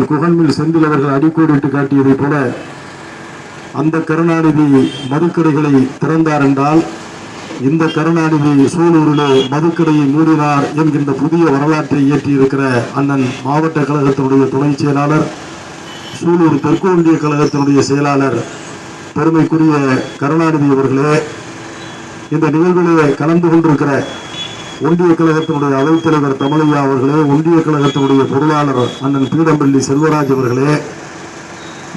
குகன்மில் செந்தில் அவர்கள் அடிக்கோடிட்டு காட்டியதை போல அந்த கருணாநிதி மதுக்கடைகளை திறந்தார் என்றால் இந்த கருணாநிதி சூலூரிலே மதுக்கடையை மூடினார் என்கின்ற புதிய வரலாற்றை இயற்றியிருக்கிற அண்ணன் மாவட்ட கழகத்தினுடைய துணை செயலாளர், சூலூர் தெற்கு ஒன்றிய கழகத்தினுடைய செயலாளர் பெருமைக்குரிய கருணாநிதி அவர்களே, இந்த நிகழ்விலே கலந்து கொண்டிருக்கிற ஒன்றிய கழகத்தினுடைய அவைத்தலைவர் தமிழையா அவர்களே, ஒன்றிய கழகத்தினுடைய பொருளாளர் அண்ணன் பீடம்பள்ளி செல்வராஜ் அவர்களே,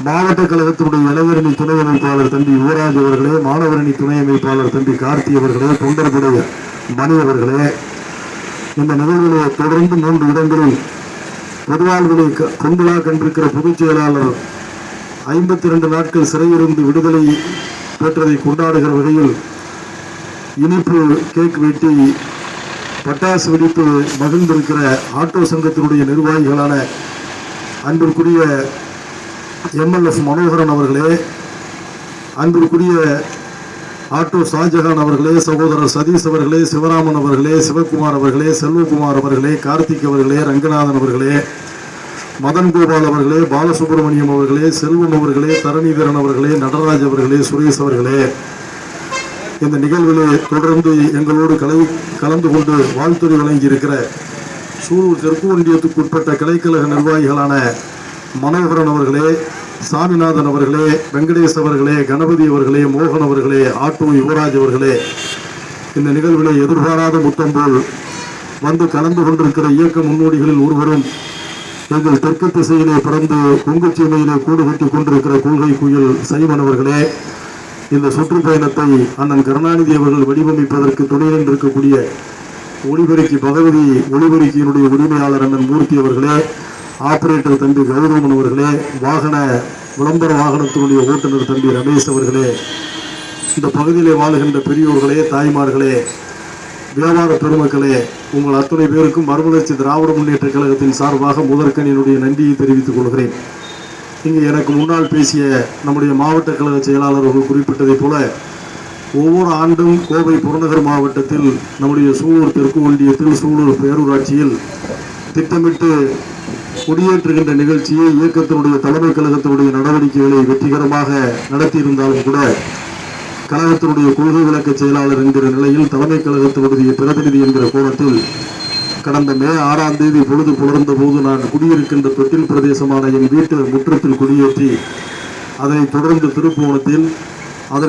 மாவட்ட கழகத்தினுடைய இளைஞரணி துணை அமைப்பாளர் தம்பி யுவராஜ் அவர்களே, மாணவரணி துணை அமைப்பாளர் தம்பி கார்த்தி அவர்களே, தொண்டர்களுடைய மணி அவர்களே, இந்த நிகழ்வுகளை தொடர்ந்து 3 இடங்களில் பொதுவாழ்வுகளை கொண்டுலா கண்டிருக்கிற பொதுச் செயலாளர் 52 நாட்கள் சிறையிலிருந்து விடுதலை பெற்றதை கொண்டாடுகிற வகையில் இனிப்பு கேக் வெட்டி பட்டாசு வெடித்து மகிழ்ந்திருக்கிற ஆட்டோ சங்கத்தினுடைய நிர்வாகிகளான அன்பிற்குரிய MLF மனோகரன் அவர்களே, அன்பிற்குரிய ஆட்டோ ஷாஜகான் அவர்களே, சகோதரர் சதீஷ் அவர்களே, சிவராமன் அவர்களே, சிவகுமார் அவர்களே, செல்வகுமார் அவர்களே, கார்த்திக் அவர்களே, ரங்கநாதன் அவர்களே, மதன் கோபால் அவர்களே, பாலசுப்ரமணியம் அவர்களே, செல்வம் அவர்களே, தரணிதரன் அவர்களே, நடராஜ் அவர்களே, சுரேஷ் அவர்களே, இந்த நிகழ்விலே தொடர்ந்து எங்களோடு கலந்து கொண்டு வாழ்த்துறை வழங்கியிருக்கிற சூலூர் தெற்கு ஒன்றியத்துக்கு உட்பட்ட கிளைக்கழக நிர்வாகிகளான மனோகரன் அவர்களே, சாமிநாதன் அவர்களே, வெங்கடேஷ் அவர்களே, கணபதி அவர்களே, மோகன் அவர்களே, ஆட்டோ யுவராஜ் அவர்களே, இந்த நிகழ்விலே எதிர்பாராத முத்தம் போல் வந்து கலந்து கொண்டிருக்கிற இயக்க முன்னோடிகளில் ஒருவரும் எங்கள் தெற்கு திசையிலே பிறந்து கொங்குச்சீமையிலே கூடு கட்டி கொண்டிருக்கிற கொள்கை குயில் சைமன் அவர்களே, இந்த சுற்றுப்பயணத்தை அண்ணன் கருணாநிதி அவர்கள் வடிவமைப்பதற்கு துணை நின்றிருக்கக்கூடிய ஒளிபெருக்கி பகவதி ஒளிபெருக்கியினுடைய உரிமையாளர் அண்ணன் மூர்த்தி அவர்களே, ஆபரேட்டர் தம்பி கௌரவன் அவர்களே, விளம்பர வாகனத்தினுடைய ஓட்டுநர் தம்பி ரமேஷ் அவர்களே, இந்த பகுதியிலே வாழ்கின்ற பெரியோர்களே, தாய்மார்களே, வியாபார பெருமக்களே, உங்கள் அத்துணை பேருக்கும் மறுமலர்ச்சி திராவிட முன்னேற்ற கழகத்தின் சார்பாக முதற்கனினுடைய நன்றியை தெரிவித்துக் கொள்கிறேன். இங்கு எனக்கு முன்னால் பேசிய நம்முடைய மாவட்ட கழக செயலாளர் அவர்கள் குறிப்பிட்டதை போல ஒவ்வொரு ஆண்டும் கோவை புறநகர் மாவட்டத்தில் நம்முடைய சூலூர் தெற்கு ஒன்றியத்தில் சூலூர் பேரூராட்சியில் திட்டமிட்டு குடியேற்றுகின்ற நிகழ்ச்சியை இயக்கத்தினுடைய தலைமை கழகத்தினுடைய நடவடிக்கைகளை வெற்றிகரமாக நடத்தியிருந்தாலும் கூட கழகத்தினுடைய கொள்கை விளக்க செயலாளர் என்கிற நிலையில் தலைமை கழகத்தினுடைய பிரதிநிதி என்கிற கோணத்தில் கடந்த மே 6ஆம் தேதி பொழுது புலர்ந்த போது நான் குடியிருக்கின்ற தொட்டில் பிரதேசமான என் வீட்டு முற்றத்தில் குடியேற்றி அதனைத் தொடர்ந்து திருப்புவனத்தில்